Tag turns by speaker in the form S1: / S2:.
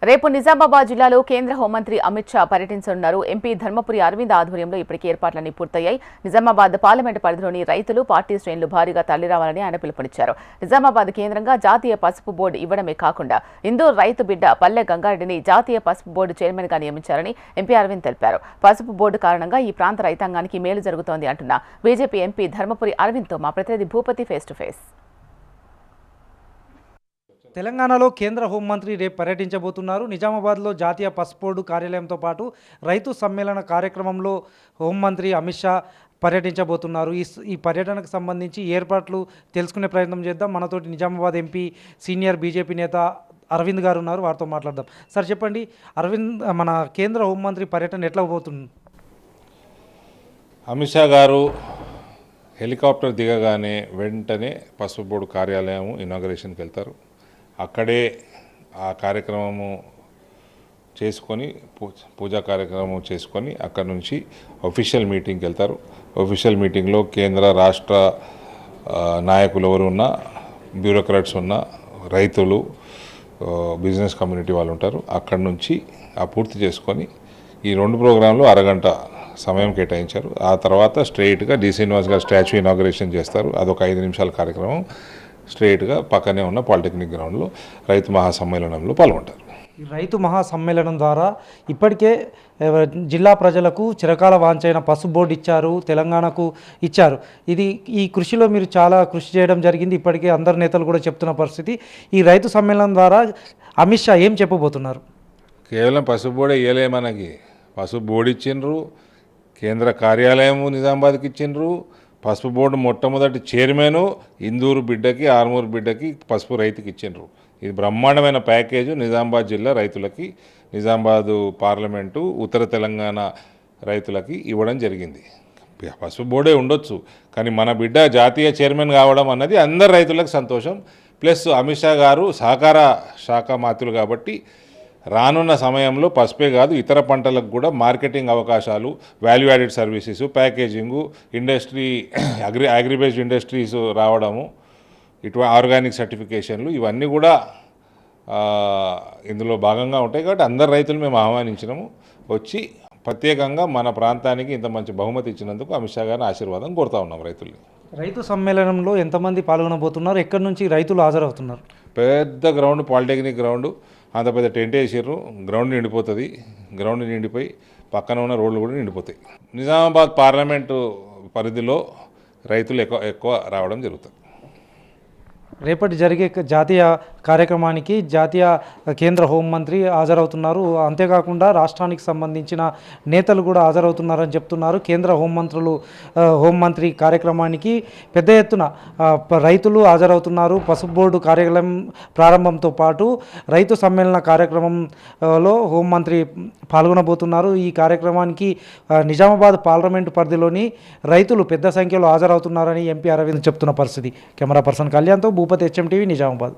S1: రేపు నిజామాబాద్ జిల్లాలో కేంద్ర హోంమంత్రి అమిత్ షా పర్యటించనున్నారు. ఎంపీ ధర్మపురి అరవింద్ ఆధ్వర్యంలో ఇప్పటికే ఏర్పాట్లన్నీ పూర్తయ్యాయి. నిజామాబాద్ పార్లమెంటు పరిధిలోని రైతులు, పార్టీ శ్రేణులు భారీగా తరలిరావాలని ఆయన పిలుపునిచ్చారు. నిజామాబాద్ కేంద్రంగా జాతీయ పసుపు బోర్డు ఇవ్వడమే కాకుండా ఇందూరు రైతు బిడ్డ పల్లె గంగారెడ్డిని జాతీయ పసుపు బోర్డు చైర్మన్ గా నియమించారని ఎంపీ అరవింద్ తెలిపారు. పసుపు బోర్డు కారణంగా ఈ ప్రాంత రైతాంగానికి మేలు జరుగుతోంది అంటున్న బీజేపీ ఎంపీ ధర్మపురి అరవింద్తో మా ప్రతినిధి భూపతి ఫేస్ టు ఫేస్.
S2: తెలంగాణలో కేంద్ర హోంమంత్రి రేపు పర్యటించబోతున్నారు. నిజామాబాద్లో జాతీయ పసుపు బోర్డు కార్యాలయంతో పాటు రైతు సమ్మేళన కార్యక్రమంలో హోంమంత్రి అమిత్ షా పర్యటించబోతున్నారు. ఈ పర్యటనకు సంబంధించి ఏర్పాట్లు తెలుసుకునే ప్రయత్నం చేద్దాం. మనతోటి నిజామాబాద్ ఎంపీ సీనియర్ బీజేపీ నేత అరవింద్ గారు ఉన్నారు, వారితో మాట్లాడదాం. సార్ చెప్పండి, అరవింద్, మన కేంద్ర హోంమంత్రి పర్యటన ఎట్లా పోతుంది?
S3: అమిత్ షా గారు హెలికాప్టర్ దిగగానే వెంటనే పసుపు బోర్డు కార్యాలయం ఇనాగరేషన్కి వెళ్తారు. అక్కడే ఆ కార్యక్రమము చేసుకొని పూజా కార్యక్రమం చేసుకొని అక్కడ నుంచి అఫీషియల్ మీటింగ్కి వెళ్తారు. అఫీషియల్ మీటింగ్లో కేంద్ర రాష్ట్ర నాయకులు ఎవరు ఉన్నా, బ్యూరోక్రాట్స్ ఉన్నా, రైతులు, బిజినెస్ కమ్యూనిటీ వాళ్ళు ఉంటారు. అక్కడి నుంచి ఆ పూర్తి చేసుకొని ఈ 2 ప్రోగ్రాంలు అరగంట సమయం కేటాయించారు. ఆ తర్వాత స్ట్రెయిట్గా డి శ్రీనివాస్ గారు స్టాచ్యూ ఇనాగరేషన్ చేస్తారు. అదొక 5 నిమిషాల కార్యక్రమం. స్ట్రెయిట్గా పక్కనే ఉన్న పాలిటెక్నిక్ గ్రౌండ్లో రైతు మహాసమ్మేళనంలో పాల్గొంటారు.
S2: ఈ రైతు మహాసమ్మేళనం ద్వారా ఇప్పటికే జిల్లా ప్రజలకు చిరకాల వాంఛైన పసుపు బోర్డు ఇచ్చారు, తెలంగాణకు ఇచ్చారు. ఈ కృషిలో మీరు చాలా కృషి చేయడం జరిగింది. ఇప్పటికే అందరు నేతలు కూడా చెప్తున్న పరిస్థితి. ఈ రైతు సమ్మేళనం ద్వారా అమిత్ షా ఏం చెప్పబోతున్నారు?
S3: కేవలం పసుపు బోర్డే ఇవ్వలే, మనకి పసుపు బోర్డు ఇచ్చిండ్రు, కేంద్ర కార్యాలయము నిజామాబాద్కి ఇచ్చిండ్రు, పసుపు బోర్డు మొట్టమొదటి చైర్మను ఇందూరు బిడ్డకి, ఆర్మూరు బిడ్డకి పసుపు రైతుకి ఇచ్చిండ్రు. ఇది బ్రహ్మాండమైన ప్యాకేజు నిజామాబాద్ జిల్లా రైతులకి, నిజామాబాదు పార్లమెంటు, ఉత్తర తెలంగాణ రైతులకి ఇవ్వడం జరిగింది. పసుపు బోర్డే ఉండొచ్చు, కానీ మన బిడ్డ జాతీయ చైర్మన్ కావడం అన్నది అందరు రైతులకు సంతోషం. ప్లస్ అమిత్ షా గారు సహకార శాఖ మంత్రులు కాబట్టి రానున్న సమయంలో పసుపే కాదు ఇతర పంటలకు కూడా మార్కెటింగ్ అవకాశాలు, value added services, packaging, industry, agribased industries రావడము, ఆర్గానిక్ సర్టిఫికేషన్లు, ఇవన్నీ కూడా ఇందులో భాగంగా ఉంటాయి. కాబట్టి అందరు రైతులు మేము ఆహ్వానించినాము. వచ్చి ప్రత్యేకంగా మన ప్రాంతానికి ఇంత మంచి బహుమతి ఇచ్చినందుకు అమిత్ షా గారిని ఆశీర్వాదం కోరుతా ఉన్నాం రైతుల్ని.
S2: రైతు సమ్మేళనంలో ఎంతమంది పాల్గొనబోతున్నారు? ఎక్కడి నుంచి రైతులు హాజరవుతున్నారు?
S3: పెద్ద గ్రౌండ్, పాలిటెక్నిక్ గ్రౌండ్, అంత పెద్ద టెంట్ వేసారు. గ్రౌండ్ నిండిపోతుంది. గ్రౌండ్ నిండిపోయి పక్కన ఉన్న రోడ్లు కూడా నిండిపోతాయి. నిజామాబాద్ పార్లమెంటు పరిధిలో రైతులు ఎక్కువ రావడం జరుగుతుంది.
S2: రేపటి జరిగే జాతీయ కార్యక్రమానికి జాతీయ కేంద్ర హోంమంత్రి హాజరవుతున్నారు. అంతేకాకుండా రాష్ట్రానికి సంబంధించిన నేతలు కూడా హాజరవుతున్నారని చెప్తున్నారు. కేంద్ర హోంమంత్రి కార్యక్రమానికి పెద్ద ఎత్తున రైతులు హాజరవుతున్నారు. పసుపు బోర్డు కార్యాలయం ప్రారంభంతో పాటు రైతు సమ్మేళన కార్యక్రమంలో హోంమంత్రి పాల్గొనబోతున్నారు. ఈ కార్యక్రమానికి నిజామాబాద్ పార్లమెంటు పరిధిలోని రైతులు పెద్ద సంఖ్యలో హాజరవుతున్నారని ఎంపీ అరవింద్ చెప్తున్న పరిస్థితి. కెమెరా పర్సన్ కళ్యాణ్తో భూపతి, HM టీవీ, నిజామాబాద్.